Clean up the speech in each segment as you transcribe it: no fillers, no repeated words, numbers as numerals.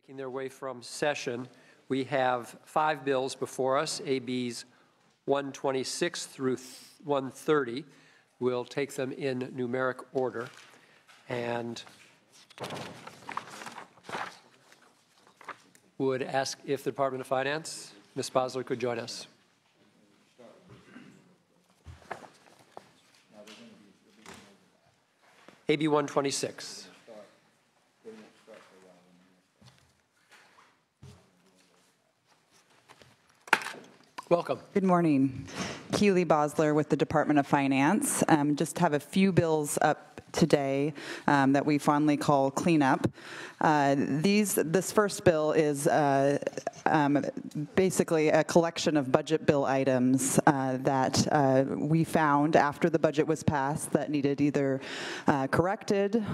Making their way from session, we have 5 bills before us, ABs 126 through 130. We'll take them in numeric order. And would ask if the Department of Finance, Ms. Bosler, could join us. AB 126. Welcome. Good morning. Keely Bosler with the Department of Finance. Just have a few bills up today that we fondly call cleanup. This first bill is basically a collection of budget bill items that we found after the budget was passed that needed either corrected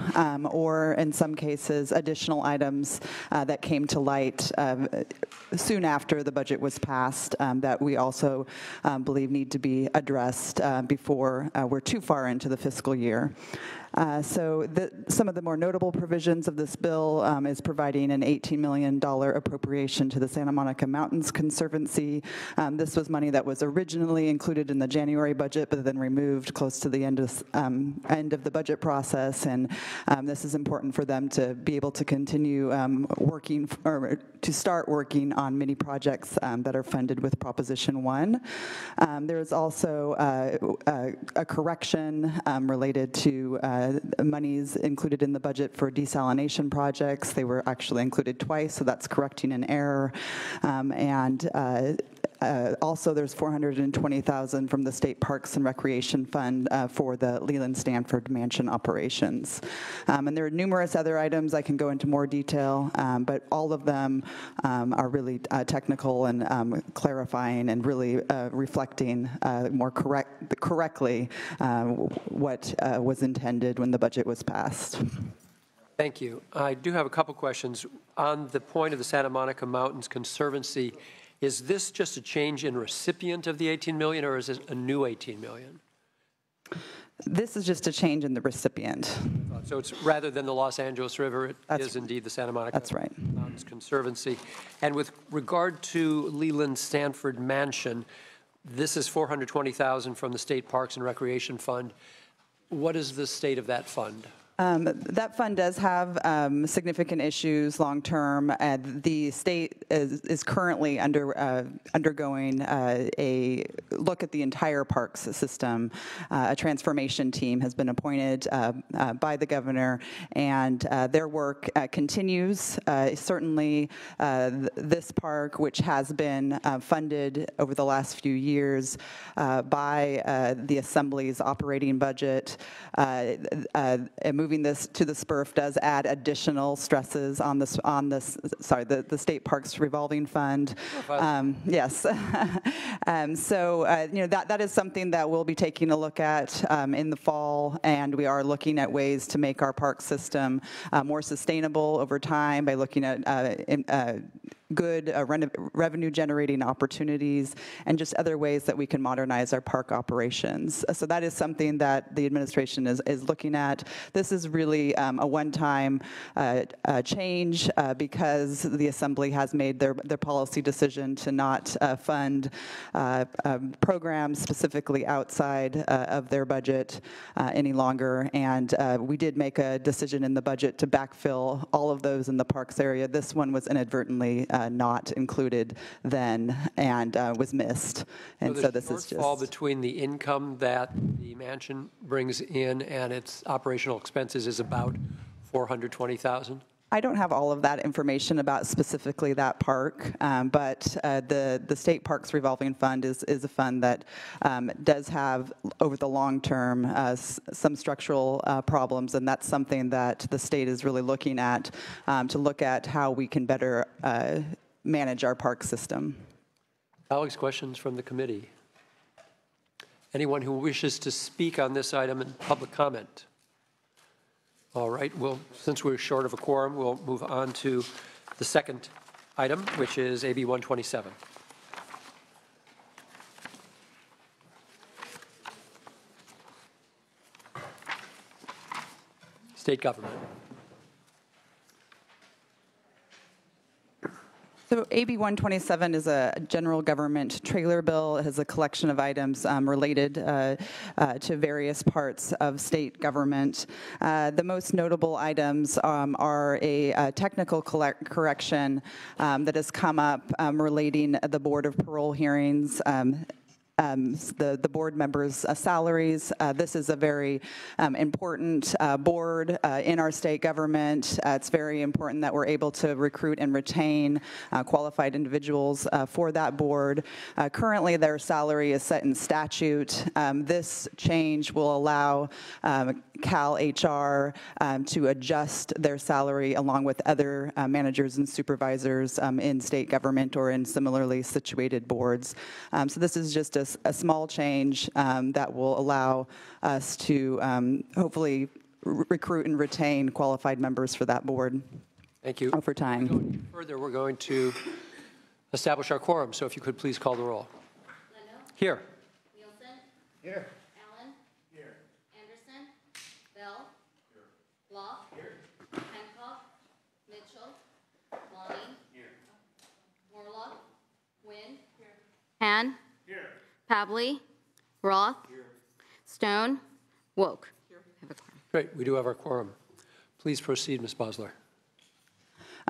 or, in some cases, additional items that came to light soon after the budget was passed that we also believe need to be addressed before we're too far into the fiscal year. Some of the more notable provisions of this bill is providing an $18 million appropriation to the Santa Monica Mountains Conservancy. This was money that was originally included in the January budget, but then removed close to the end of the budget process. And this is important for them to be able to continue working, or to start working on many projects that are funded with Proposition 1. There is also a correction related to monies included in the budget for desalination projects. They were actually included twice, so that's correcting an error. Also, there's $420,000 from the State Parks and Recreation Fund for the Leland Stanford Mansion operations. And there are numerous other items. I can go into more detail, but all of them are really technical and clarifying and really reflecting more correctly what was intended when the budget was passed. Thank you. I do have a couple questions. On the point of the Santa Monica Mountains Conservancy, is this just a change in recipient of the $18 million, or is it a new $18 million? This is just a change in the recipient. So it's rather than the Los Angeles River, it is indeed the Santa Monica Mountains Conservancy. And with regard to Leland Stanford Mansion, this is $420,000 from the State Parks and Recreation Fund. What is the state of that fund? That fund does have significant issues long-term. The state is currently undergoing a look at the entire parks system. A transformation team has been appointed by the governor, and their work continues. Certainly, this park, which has been funded over the last few years by the Assembly's operating budget, moving this to the SPRF does add additional stresses on the State Parks Revolving Fund. Yes. That is something that we'll be taking a look at in the fall, and we are looking at ways to make our park system more sustainable over time by looking at good revenue-generating opportunities and just other ways that we can modernize our park operations. So that is something that the administration is looking at. This is really a one-time change because the Assembly has made their policy decision to not fund programs specifically outside of their budget any longer. And we did make a decision in the budget to backfill all of those in the parks area. This one was inadvertently not included then and was missed. And so this is just fall between the income that the mansion brings in and its operational expenses is about $420,000. I don't have all of that information about specifically that park, but the State Parks Revolving Fund is a fund that does have, over the long term, some structural problems, and that's something that the state is really looking at to look at how we can better manage our park system. Colleagues, questions from the committee? Anyone who wishes to speak on this item in public comment? All right, well, since we're short of a quorum, we'll move on to the second item, which is AB 127. State government. So AB 127 is a general government trailer bill. It has a collection of items related to various parts of state government. The most notable items are a technical correction that has come up relating the Board of Parole hearings. The board members' salaries. This is a very important board in our state government. It's very important that we're able to recruit and retain qualified individuals for that board. Currently, their salary is set in statute. This change will allow Cal HR to adjust their salary along with other managers and supervisors in state government or in similarly situated boards. So this is just a small change that will allow us to hopefully recruit and retain qualified members for that board. Thank you. Over time. Going further, we're going to establish our quorum. So if you could please call the roll. Leno? Here. Nielsen? Here. Allen? Here. Anderson? Bell? Here. Block? Here. Hancock? Mitchell? Lonnie? Here. Morlock? Wynn? Here. Han? Here. Pabley? Roth? Here. Stone? Woke? Here. Great. We do have our quorum. Please proceed, Ms. Bosler.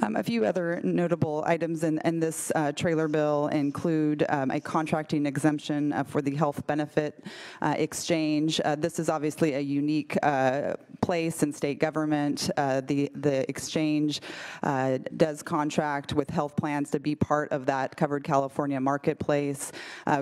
A few other notable items in this trailer bill include a contracting exemption for the health benefit exchange. This is obviously a unique place in state government. The exchange does contract with health plans to be part of that covered California marketplace.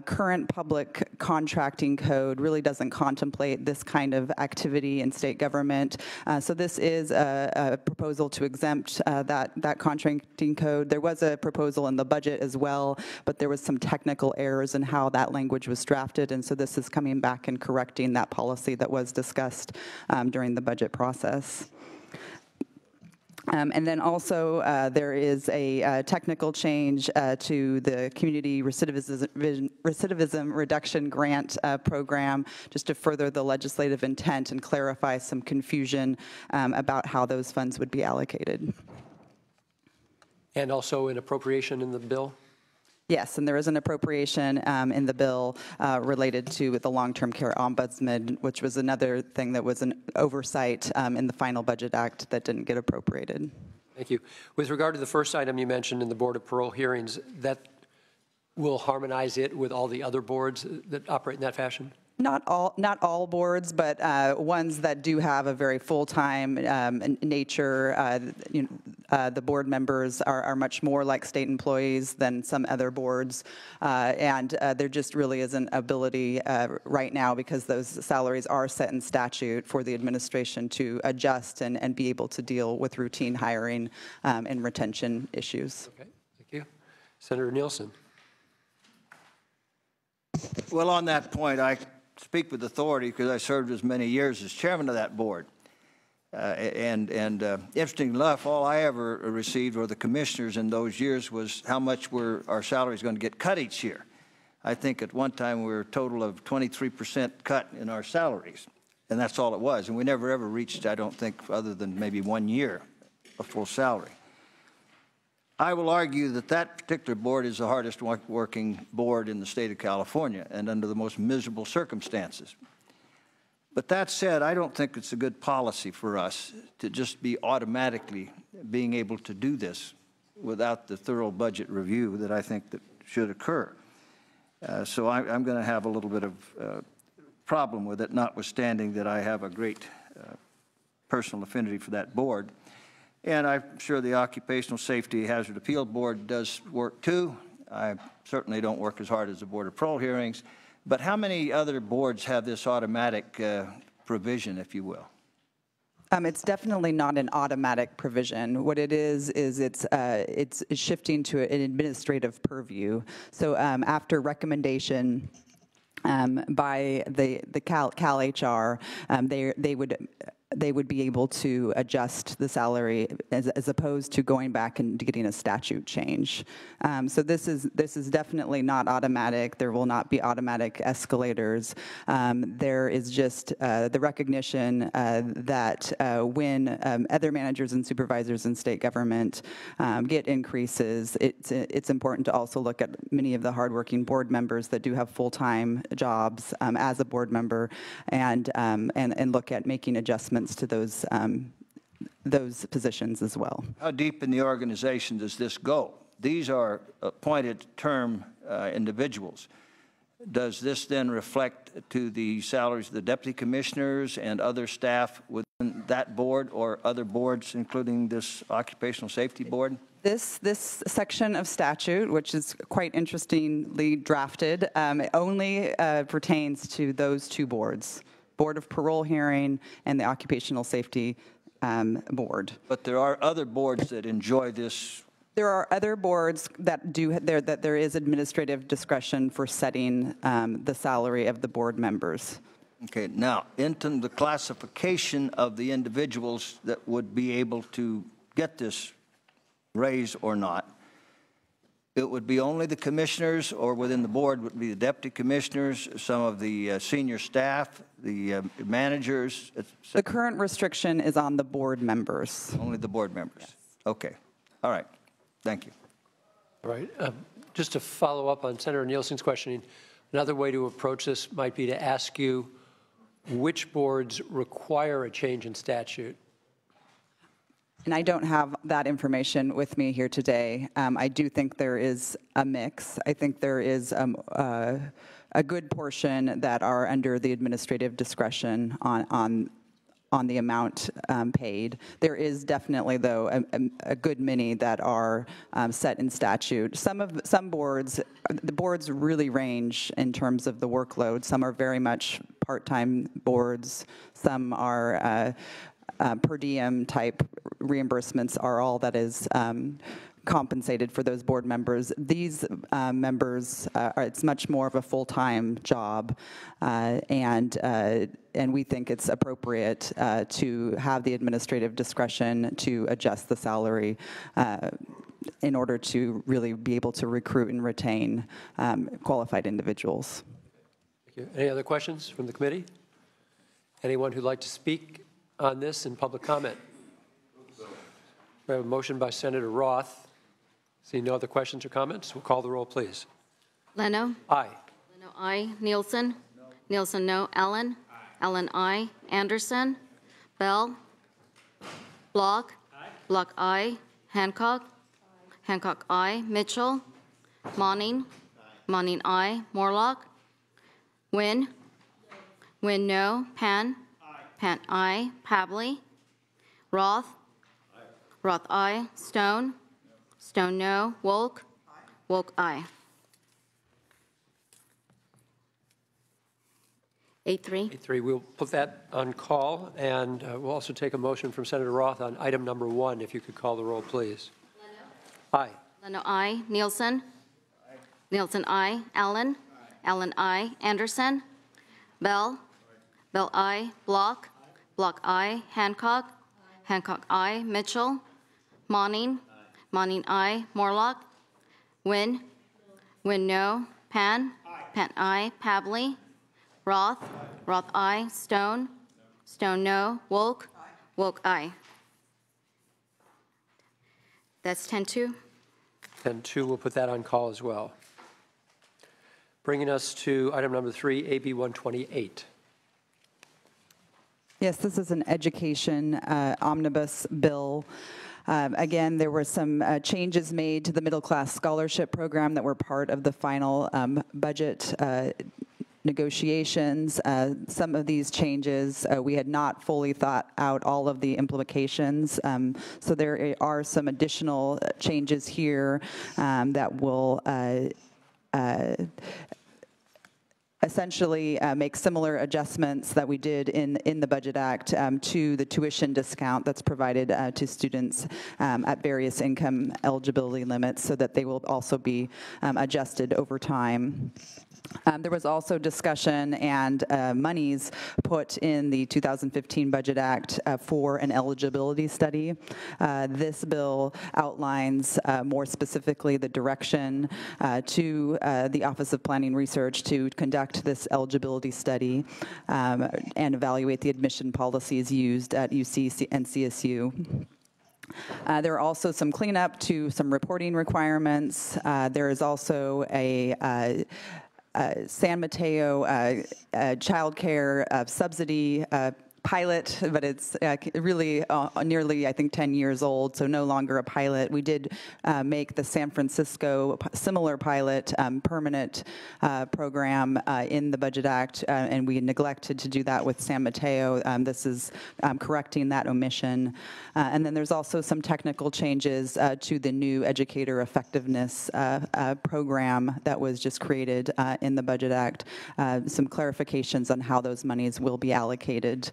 Current public contracting code really doesn't contemplate this kind of activity in state government. So this is a proposal to exempt that contracting code. There was a proposal in the budget as well, but there was some technical errors in how that language was drafted, and so this is coming back and correcting that policy that was discussed during the budget process. And then also there is a technical change to the Community Recidivism Reduction Grant Program, just to further the legislative intent and clarify some confusion about how those funds would be allocated. And also an appropriation in the bill? Yes, and there is an appropriation in the bill related to the long-term care ombudsman, which was another thing that was an oversight in the final budget act that didn't get appropriated. Thank you. With regard to the first item you mentioned in the Board of Parole hearings, that will harmonize it with all the other boards that operate in that fashion? Not all boards, but ones that do have a very full-time nature. The board members are much more like state employees than some other boards, and there just really isn't ability right now, because those salaries are set in statute, for the administration to adjust and be able to deal with routine hiring and retention issues. Okay, thank you. Senator Nielsen. Well, on that point, I speak with authority because I served as many years as chairman of that board. Interesting enough, all I ever received, or the commissioners in those years, was how much were our salaries going to get cut each year. I think at one time we were a total of 23% cut in our salaries, and that's all it was. And we never ever reached, I don't think, other than maybe 1 year, a full salary. I will argue that that particular board is the hardest working board in the state of California, and under the most miserable circumstances. But that said, I don't think it's a good policy for us to just be automatically being able to do this without the thorough budget review that I think that should occur. So I'm going to have a little bit of problem with it, notwithstanding that I have a great personal affinity for that board. And I'm sure the Occupational Safety Hazard Appeal Board does work too. I certainly don't work as hard as the Board of Parole hearings. But how many other boards have this automatic provision, if you will? It's definitely not an automatic provision. What it is it's shifting to an administrative purview. So after recommendation by the Cal HR, they would be able to adjust the salary as opposed to going back and getting a statute change. So this is definitely not automatic. There will not be automatic escalators. There is just the recognition that when other managers and supervisors in state government get increases, it's important to also look at many of the hardworking board members that do have full-time jobs as a board member, and look at making adjustments to those positions as well. How deep in the organization does this go? These are appointed term individuals. Does this then reflect to the salaries of the deputy commissioners and other staff within that board or other boards, including this occupational safety board? This section of statute, which is quite interestingly drafted, only pertains to those two boards, Board of Parole Hearing and the Occupational Safety Board. But there are other boards that enjoy this. There are other boards that there is administrative discretion for setting the salary of the board members. Okay, now, into the classification of the individuals that would be able to get this raise or not, it would be only the commissioners, or within the board would be the deputy commissioners, some of the senior staff, the managers, etc. The current restriction is on the board members. Only the board members? Yes. Okay. All right. Thank you. All right. Just to follow up on Senator Nielsen's questioning, another way to approach this might be to ask you which boards require a change in statute. And I don't have that information with me here today. I do think there is a mix. I think there is a good portion that are under the administrative discretion on the amount paid. There is definitely, though, a good many that are set in statute. Some boards, the boards really range in terms of the workload. Some are very much part-time boards. Some are per diem type reimbursements are all that is compensated for those board members. These members, it's much more of a full-time job, and we think it's appropriate to have the administrative discretion to adjust the salary in order to really be able to recruit and retain qualified individuals. Thank you. Any other questions from the committee? Anyone who'd like to speak on this in public comment? We have a motion by Senator Roth. Seeing no other questions or comments, we'll call the roll, please. Leno? Aye. Leno, aye. Nielsen? No. Nielsen, no. Allen? Aye. Allen, aye. Anderson? Bell? Block? Aye. Block, aye. Hancock? Aye. Hancock, aye. Mitchell? Monning? Aye. Monning, aye. Morlock? Wynn? No. Wynn, no. Pan? Aye. Pan, aye. Pavley? Roth? Aye. Roth, aye. Stone? Stone, no. Wolk? Aye. Wolk, aye. 8-3. 8-3. We'll put that on call, and we'll also take a motion from Senator Roth on item number 1, if you could call the roll, please. Leno? Aye. Leno, aye. Nielsen? Aye. Nielsen, aye. Allen? Aye. Allen, aye. Anderson? Bell? Aye. Bell, aye. Block? Aye. Block, aye. Hancock? Aye. Hancock, aye. Mitchell? Monning? Monning, aye. Morlock? Wynn? No. Wynn, no. Pan? Aye. Pan, aye. Pavley? Roth? Aye. Roth, aye. Stone? No. Stone, no. Wolk? Aye. Wolk, aye. That's 10-2. 10-2, we'll put that on call as well. Bringing us to item number 3, AB 128. Yes, this is an education omnibus bill. Again, there were some changes made to the middle class scholarship program that were part of the final budget negotiations. Some of these changes, we had not fully thought out all of the implications. So there are some additional changes here that will essentially make similar adjustments that we did in the Budget Act to the tuition discount that's provided to students at various income eligibility limits, so that they will also be adjusted over time. There was also discussion and monies put in the 2015 Budget Act for an eligibility study. This bill outlines more specifically the direction to the Office of Planning Research to conduct this eligibility study and evaluate the admission policies used at UC and CSU. There are also some cleanup to some reporting requirements. There is also a San Mateo child care subsidy pilot, but it's really nearly, I think, 10 years old, so no longer a pilot. We did make the San Francisco similar pilot permanent program in the Budget Act, and we neglected to do that with San Mateo. This is correcting that omission. And then there's also some technical changes to the new educator effectiveness program that was just created in the Budget Act, some clarifications on how those monies will be allocated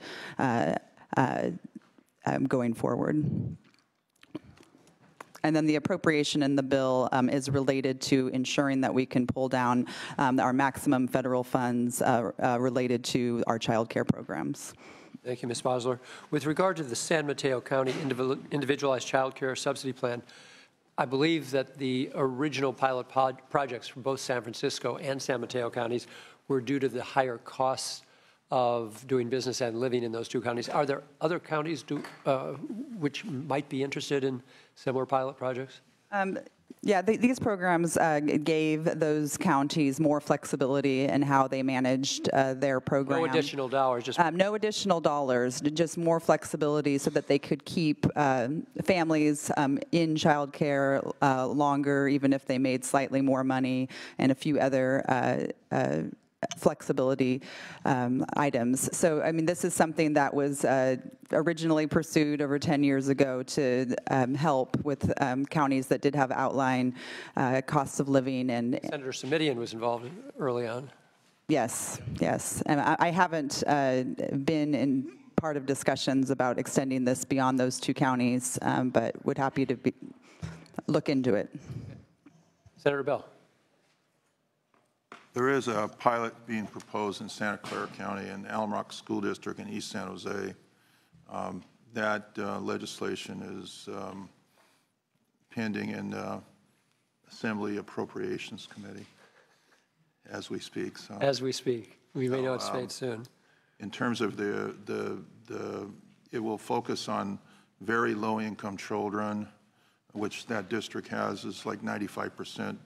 going forward. And then the appropriation in the bill is related to ensuring that we can pull down our maximum federal funds related to our child care programs. Thank you, Ms. Bosler. With regard to the San Mateo County Individualized Child Care Subsidy Plan, I believe that the original pilot projects for both San Francisco and San Mateo counties were due to the higher costs of doing business and living in those two counties. Are there other counties which might be interested in similar pilot projects? Yeah, these programs gave those counties more flexibility in how they managed their program. No additional dollars, just no additional dollars, just more flexibility so that they could keep families in child care longer, even if they made slightly more money, and a few other flexibility items. So, I mean, this is something that was originally pursued over 10 years ago to help with counties that did have outline costs of living. And Senator Simidian was involved early on. Yes, yes. And I haven't been in part of discussions about extending this beyond those two counties, but would happy to look into it. Senator Bell. There is a pilot being proposed in Santa Clara County and Alum Rock School District in East San Jose. That legislation is pending in Assembly Appropriations Committee as we speak. So, as we speak. We may know it's made soon. In terms of it will focus on very low-income children, which that district has is like 95%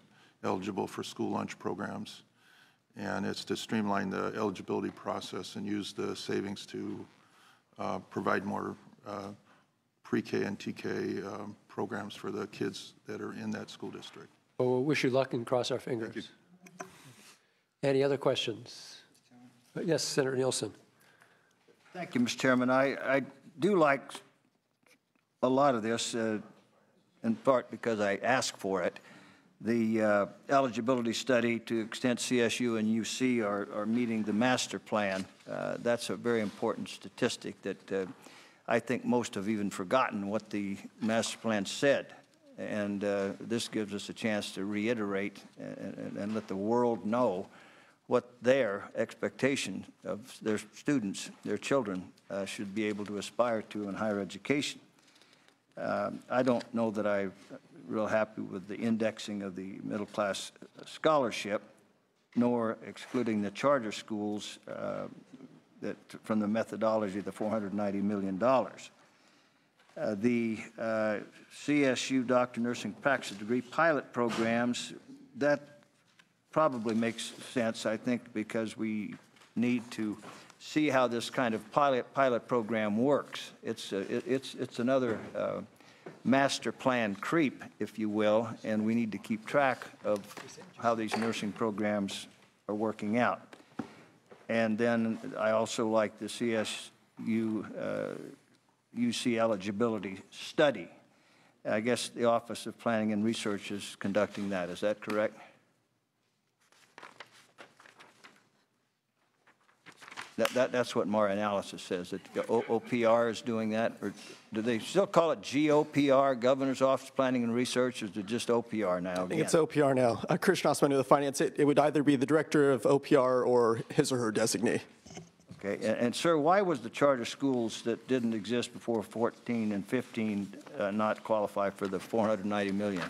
eligible for school lunch programs. And it's to streamline the eligibility process and use the savings to provide more pre-K and TK programs for the kids that are in that school district. Well, we'll wish you luck and cross our fingers. Any other questions? Yes, Senator Nielsen. Thank you, Mr. Chairman. I do like a lot of this, in part because I asked for it. The eligibility study to extent CSU and UC are meeting the master plan. That's a very important statistic that I think most have even forgotten what the master plan said. And this gives us a chance to reiterate and let the world know what their expectation of their students, their children, should be able to aspire to in higher education. I don't know that I'm real happy with the indexing of the middle class scholarship, nor excluding the charter schools that from the methodology, the $490 million. The CSU Doctor of Nursing Practice degree pilot programs, that probably makes sense, I think, because we need to see how this kind of pilot program works. It's another master plan creep, if you will, and we need to keep track of how these nursing programs are working out. And then I also like the CSU UC eligibility study. I guess the Office of Planning and Research is conducting that. Is that correct? That's what my analysis says, that the OPR is doing that, or do they still call it GOPR, Governor's Office of Planning and Research, or is it just OPR now? I think it's OPR now. Christian Osman of the Finance, it would either be the director of OPR or his or her designee. Okay, and sir, why was the charter schools that didn't exist before 14 and 15 not qualify for the $490 million?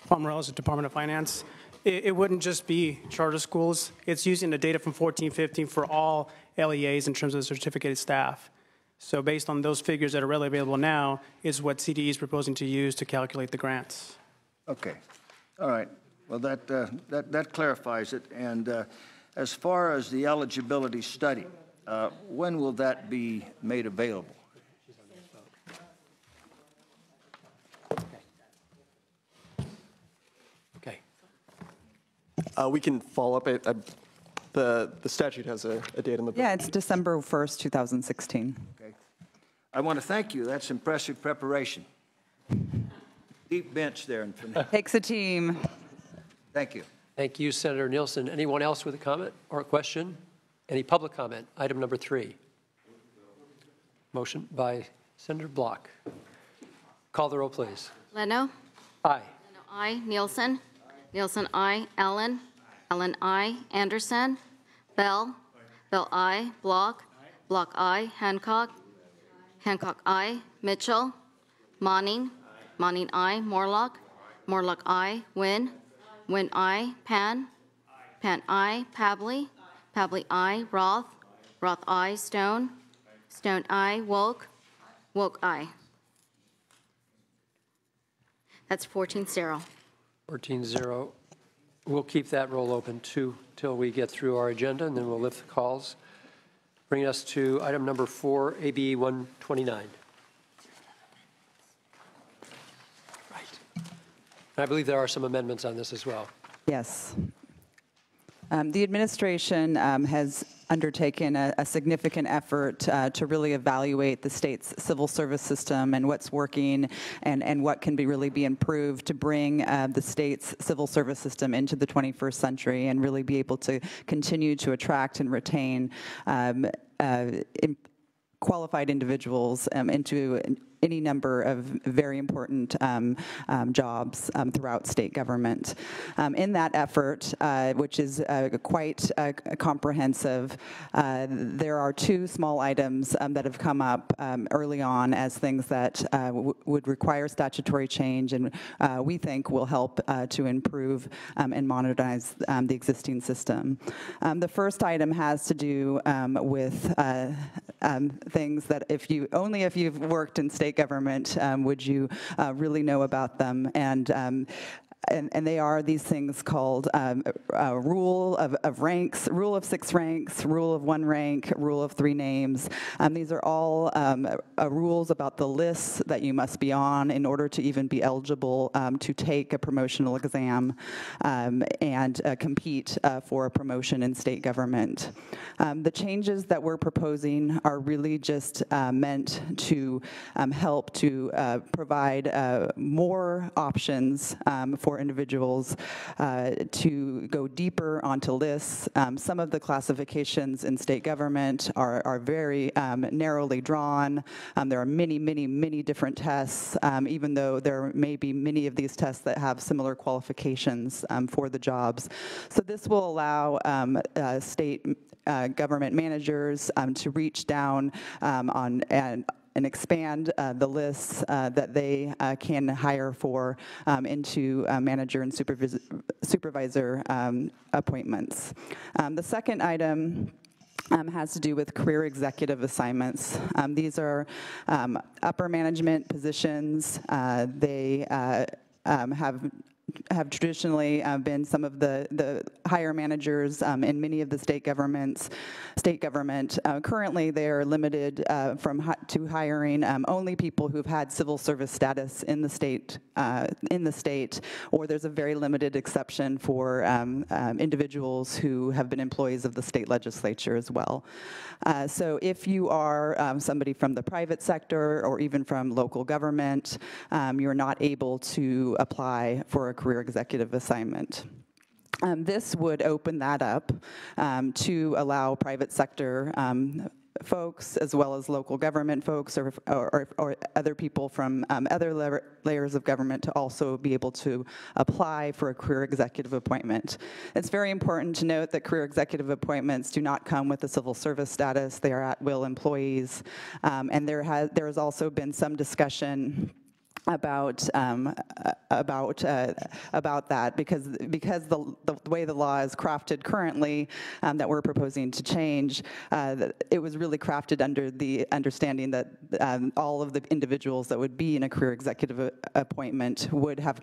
Paul Morales, Department of Finance. It wouldn't just be charter schools. It's using the data from 14-15 for all LEAs in terms of certificated staff. So based on those figures that are readily available now is what CDE is proposing to use to calculate the grants. Okay. All right. Well, that clarifies it. And as far as the eligibility study, when will that be made available? Okay. We can follow up. The statute has a date on the book. Yeah, it's December 1st, 2016. Okay. I want to thank you. That's impressive preparation. Deep bench there. Takes a team. Thank you. Thank you, Senator Nielsen. Anyone else with a comment or a question? Any public comment? Item number 3. Motion by Senator Block. Call the roll, please. Leno? Aye. Leno, aye. Nielsen? Nielsen, aye. Allen? Allen, aye. Anderson? Bell? Bell, aye. Block? Block, aye. Hancock? Hancock, aye. Mitchell? Monning? Monning, aye. Morlock? Morlock, aye. Wynn? Wynn, aye. Pan? Pan, aye. Pavley? Pavley, aye. Roth? Roth, aye. Stone? Stone, aye. Wolk? Wolk, aye. That's 14-0. 14-0. We'll keep that roll open too till we get through our agenda, and then we'll lift the calls. Bringing us to item number 4, AB 129. Right. And I believe there are some amendments on this as well. Yes. The administration has undertaken a significant effort to really evaluate the state's civil service system and what's working and what can really be improved to bring the state's civil service system into the 21st century and really be able to continue to attract and retain qualified individuals into any number of very important jobs throughout state government. In that effort, which is quite comprehensive, there are 2 small items that have come up early on as things that would require statutory change and we think will help to improve and modernize the existing system. The first item has to do with things that if you've worked in state government would you really know about them, and they are these things called rule of ranks, rule of 6 ranks, rule of 1 rank, rule of 3 names. These are all rules about the lists that you must be on in order to even be eligible to take a promotional exam and compete for a promotion in state government. The changes that we're proposing are really just meant to help to provide more options for individuals to go deeper onto lists. Some of the classifications in state government are very narrowly drawn. There are many different tests, even though there may be many of these tests that have similar qualifications for the jobs. So this will allow state government managers to reach down on and expand the lists that they can hire for into manager and supervisor appointments. The second item has to do with career executive assignments. These are upper management positions. They have traditionally been some of the hire managers in many of the state government. Currently, they are limited to hiring only people who've had civil service status in the state, or there's a very limited exception for individuals who have been employees of the state legislature as well. So if you are somebody from the private sector or even from local government, you're not able to apply for a career executive assignment. This would open that up to allow private sector folks, as well as local government folks or other people from other layers of government to also be able to apply for a career executive appointment. It's very important to note that career executive appointments do not come with a civil service status. They are at-will employees, and there has also been some discussion about that because the way the law is crafted currently that we're proposing to change, it was really crafted under the understanding that all of the individuals that would be in a career executive appointment would have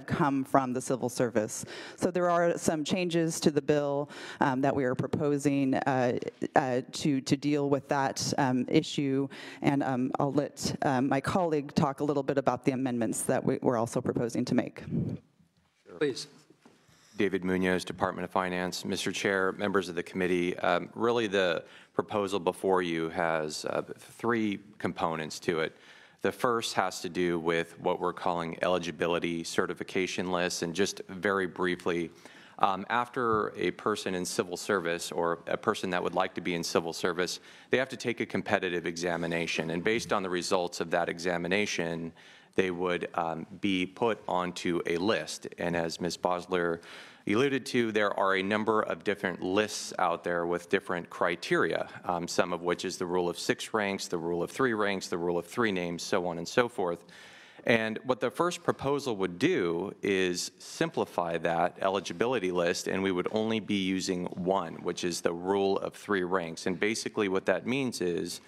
come from the civil service. So there are some changes to the bill that we are proposing to deal with that issue, and I'll let my colleague talk a little bit about the amendments that we're also proposing to make. Please. David Munoz, Department of Finance. Mr. Chair, members of the committee, really the proposal before you has three components to it. The first has to do with what we're calling eligibility certification lists, and just very briefly, after a person in civil service or a person that would like to be in civil service, they have to take a competitive examination. And based on the results of that examination, they would be put onto a list. And as Ms. Bosler alluded to, there are a number of different lists out there with different criteria, some of which is the rule of 6 ranks, the rule of 3 ranks, the rule of 3 names, so on and so forth. And what the first proposal would do is simplify that eligibility list, and we would only be using one, which is the rule of 3 ranks. And basically what that means is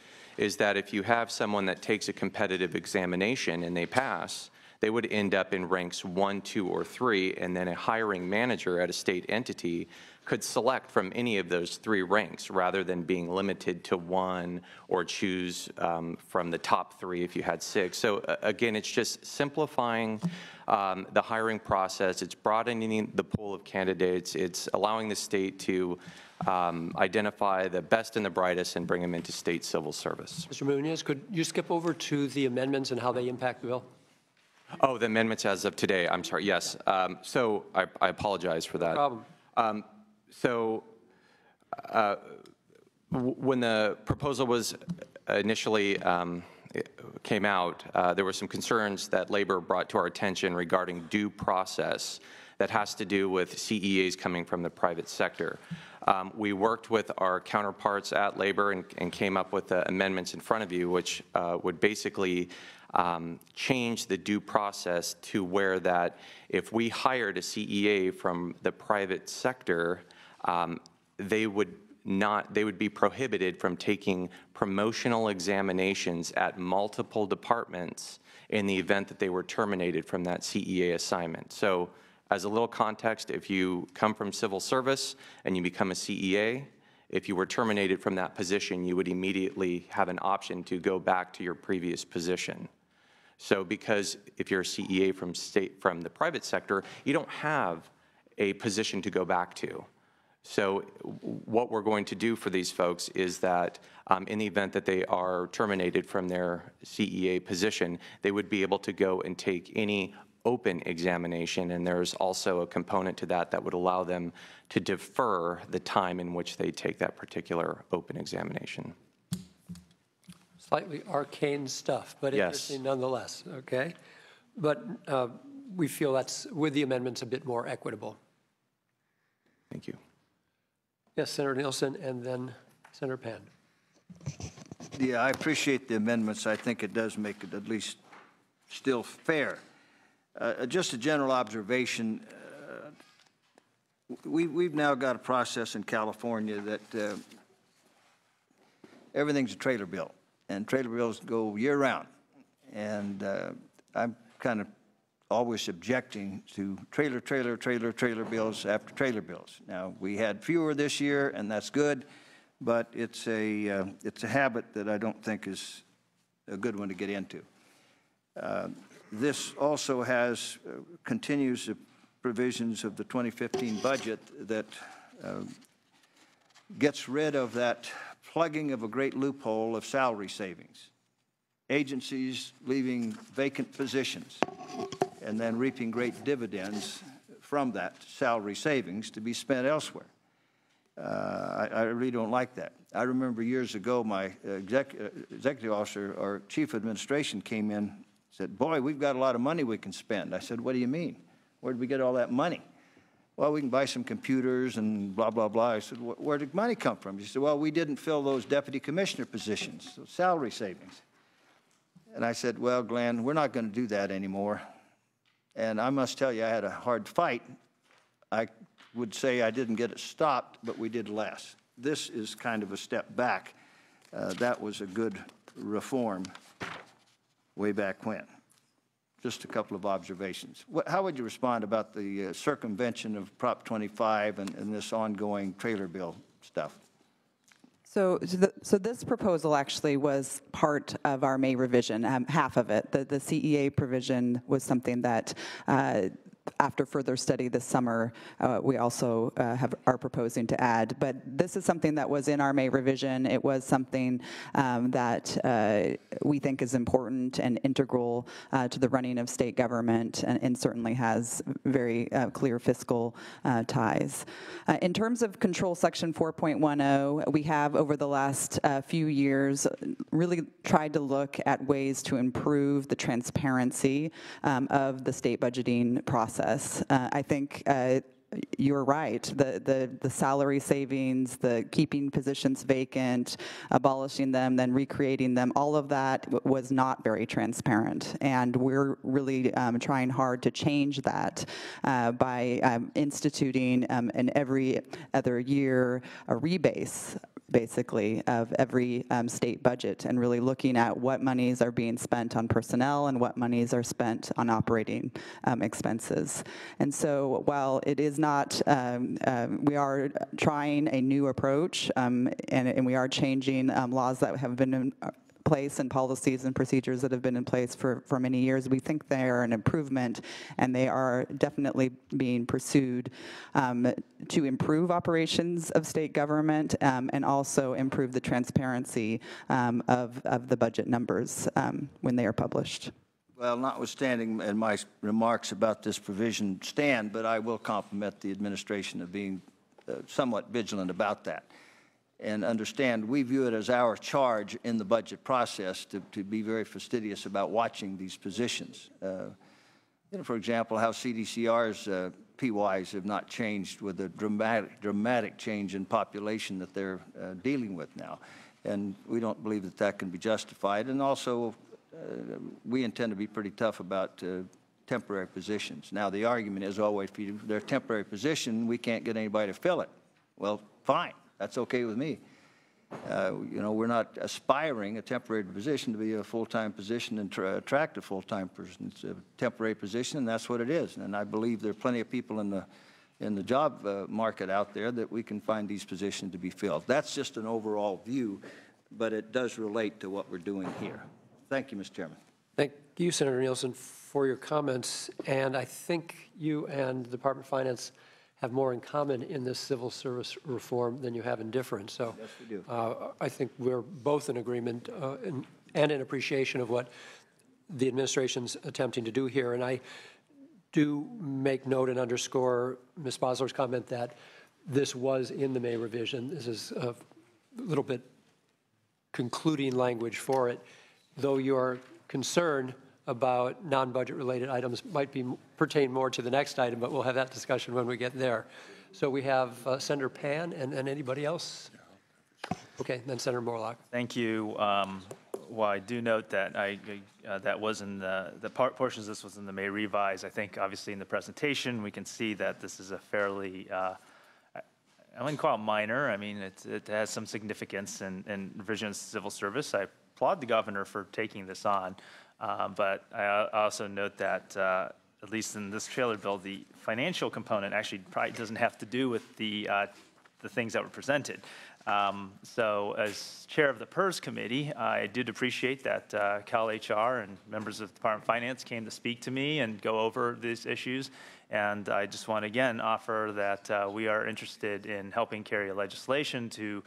that if you have someone that takes a competitive examination and they pass, they would end up in ranks 1, 2, or 3, and then a hiring manager at a state entity could select from any of those 3 ranks rather than being limited to 1 or choose from the top 3 if you had 6. So again, it's just simplifying the hiring process. It's broadening the pool of candidates. It's allowing the state to identify the best and the brightest and bring them into state civil service. Mr. Munoz, could you skip over to the amendments and how they impact the bill? Oh, the amendments as of today. I'm sorry. Yes. So I apologize for that. No problem. When the proposal was initially came out, there were some concerns that labor brought to our attention regarding due process that has to do with CEAs coming from the private sector. We worked with our counterparts at labor and came up with the amendments in front of you, which would basically change the due process to where that if we hired a CEA from the private sector, they would be prohibited from taking promotional examinations at multiple departments in the event that they were terminated from that CEA assignment. So as a little context, if you come from civil service and you become a CEA, if you were terminated from that position, you would immediately have an option to go back to your previous position. So because if you're a CEA from the private sector, you don't have a position to go back to. So what we're going to do for these folks is that in the event that they are terminated from their CEA position, they would be able to go and take any open examination, and there's also a component to that that would allow them to defer the time in which they take that particular open examination. Slightly arcane stuff, but interesting nonetheless, okay? But we feel that's, with the amendments, a bit more equitable. Thank you. Yes, Senator Nielsen, and then Senator Pan. Yeah, I appreciate the amendments. I think it does make it at least still fair. Just a general observation, we've now got a process in California that everything's a trailer bill, and trailer bills go year-round. And I'm kind of always objecting to trailer bills after trailer bills. Now, we had fewer this year, and that's good, but it's a habit that I don't think is a good one to get into. This also continues the provisions of the 2015 budget that gets rid of that plugging of a great loophole of salary savings. Agencies leaving vacant positions and then reaping great dividends from that salary savings to be spent elsewhere. I really don't like that. I remember years ago, my executive officer or chief of administration came in and said, boy, we've got a lot of money we can spend. I said, what do you mean? Where did we get all that money? Well, we can buy some computers and blah, blah, blah. I said, where did money come from? He said, well, we didn't fill those deputy commissioner positions, so salary savings. And I said, well, Glenn, we're not going to do that anymore. And I must tell you, I had a hard fight. I would say I didn't get it stopped, but we did less. This is kind of a step back. That was a good reform way back when. Just a couple of observations. How would you respond about the circumvention of Prop 25 and this ongoing trailer bill stuff? So this proposal actually was part of our May revision, half of it. The CEA provision was something that after further study this summer, we also are proposing to add. But this is something that was in our May revision. It was something that we think is important and integral to the running of state government, and certainly has very clear fiscal ties. In terms of Control Section 4.10, we have over the last few years really tried to look at ways to improve the transparency of the state budgeting process. I think you're right. The salary savings, the keeping positions vacant, abolishing them, then recreating them, all of that was not very transparent. And we're really trying hard to change that by instituting in every other year a rebase, basically, of every state budget, and really looking at what monies are being spent on personnel and what monies are spent on operating expenses. And so while it is not, we are trying a new approach, and we are changing laws that have been in place and policies and procedures that have been in place for many years. We think they are an improvement, and they are definitely being pursued to improve operations of state government and also improve the transparency of the budget numbers when they are published. Well, notwithstanding and my remarks about this provision stand, but I will compliment the administration of being somewhat vigilant about that. And understand, we view it as our charge in the budget process to be very fastidious about watching these positions. For example, how CDCR's PYs have not changed with the dramatic change in population that they're dealing with now. And we don't believe that that can be justified. And also, we intend to be pretty tough about temporary positions. Now, the argument is always, if they're a temporary position, we can't get anybody to fill it. Well, fine. That's okay with me. We're not aspiring a temporary position to be a full-time position and attract a full-time person. It's a temporary position, and that's what it is. And I believe there are plenty of people in the job market out there that we can find these positions to be filled. That's just an overall view, but it does relate to what we're doing here. Thank you, Mr. Chairman. Thank you, Senator Nielsen, for your comments. And I think you and the Department of Finance have more in common in this civil service reform than you have in difference. So yes, we do. I think we're both in agreement and in appreciation of what the administration's attempting to do here. And I do make note and underscore Ms. Bosler's comment that this was in the May revision. This is a little bit concluding language for it, though your concern about non-budget related items might pertain more to the next item, but we'll have that discussion when we get there. So we have Senator Pan and anybody else? Okay, then Senator Morlock. Thank you. Well, I do note that that was in the portions of this was in the May revise. I think obviously in the presentation we can see that this is a fairly I wouldn't call it minor. I mean, it has some significance in revisions to civil service. I applaud the governor for taking this on. But I also note that at least in this trailer bill, the financial component actually probably doesn't have to do with the things that were presented. So as chair of the PERS committee, I did appreciate that Cal HR and members of the Department of Finance came to speak to me and go over these issues. And I just want to again offer that we are interested in helping carry a legislation to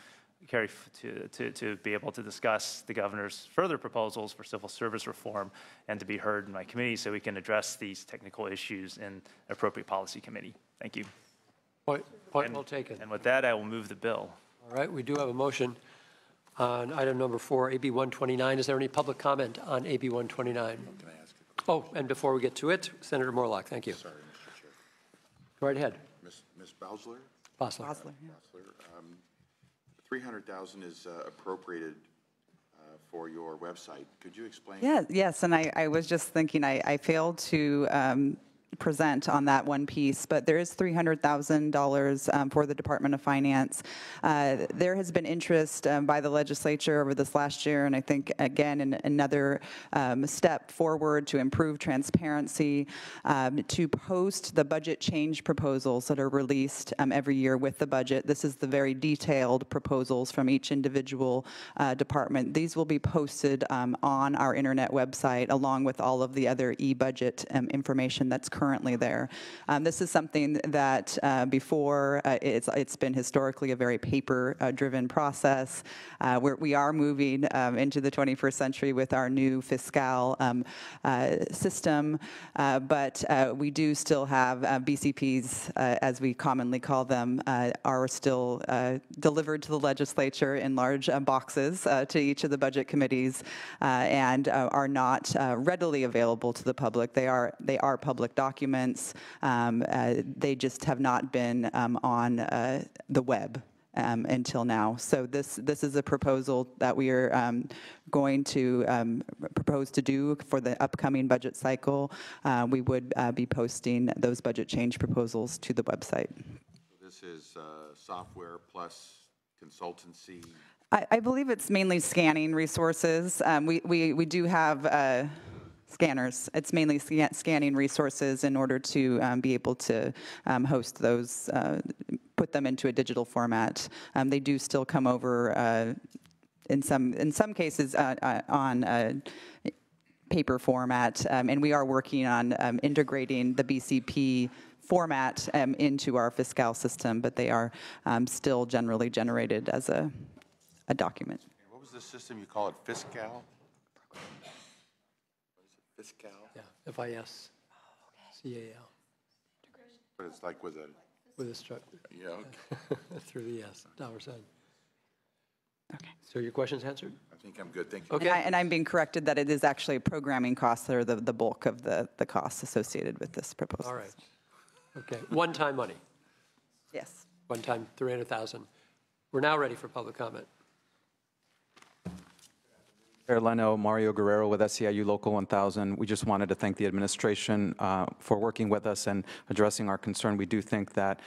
be able to discuss the governor's further proposals for civil service reform and to be heard in my committee so we can address these technical issues in appropriate policy committee. Thank you. Point well taken. And with that, I will move the bill. All right, we do have a motion on item number 4, AB 129. Is there any public comment on AB 129? Oh, and before we get to it, Senator Morlock, thank you. Sorry, Mr. Chair. Go right ahead. Ms. Bowsler? Bosler. Bowsler. 300,000 is appropriated for your website. Could you explain? Yeah, yes, and I was just thinking I failed to present on that one piece, but there is $300,000 for the Department of Finance. There has been interest by the legislature over this last year, and I think, again, another step forward to improve transparency, to post the budget change proposals that are released every year with the budget. This is the very detailed proposals from each individual department. These will be posted on our internet website along with all of the other e-budget information that's currently there. This is something that before it's been historically a very paper-driven process. We are moving into the 21st century with our new Fiscal system, but we do still have BCPs, as we commonly call them, are still delivered to the legislature in large boxes to each of the budget committees and are not readily available to the public. They are public documents. They just have not been on the web until now. So this is a proposal that we are going to propose to do for the upcoming budget cycle. We would be posting those budget change proposals to the website. So this is software plus consultancy? I believe it's mainly scanning resources. We do have scanners. It's mainly scanning resources in order to be able to host those, put them into a digital format. They do still come over in some cases on paper format, and we are working on integrating the BCP format into our Fiscal system, but they are still generally generated as a document. What was the system you call it? Fiscal? Fiscal? Yeah, F-I-S-C-A-L. But it's like with a... With a stroke. Yeah, okay. Through the S, dollar sign. Okay. So your question's answered? I think I'm good, thank you. Okay. And I'm being corrected that it is actually programming costs that are the bulk of the costs associated with this proposal. All right. Okay, one-time money. Yes. One time, 300,000. We're now ready for public comment. Chair Leno, Mario Guerrero with SEIU Local 1000. We just wanted to thank the administration for working with us and addressing our concern. We do think that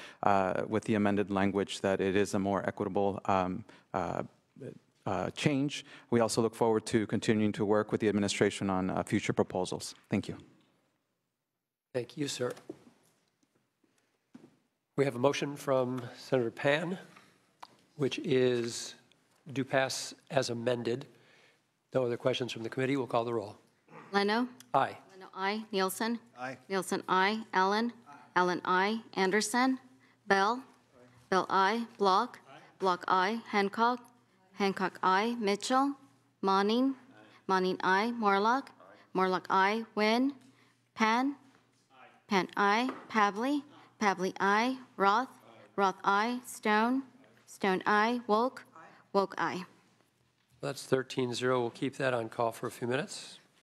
with the amended language that it is a more equitable change. We also look forward to continuing to work with the administration on future proposals. Thank you. Thank you, sir. We have a motion from Senator Pan, which is do pass as amended. No other questions from the committee. We'll call the roll. Leno? Aye. Leno, aye. Nielsen? Aye. Nielsen, aye. Allen? Allen, aye. Anderson? Bell? Bell, aye. Block? Block, aye. Hancock? Hancock, aye. Mitchell? Monning? Monning, aye. Morlock? Morlock, aye. Wynn? Pan? Pan, aye. Pavley? Pavley, aye. Roth? Roth, aye. Stone? Stone, aye. Wolk? Wolk, aye. That's 13-0. We'll keep that on call for a few minutes.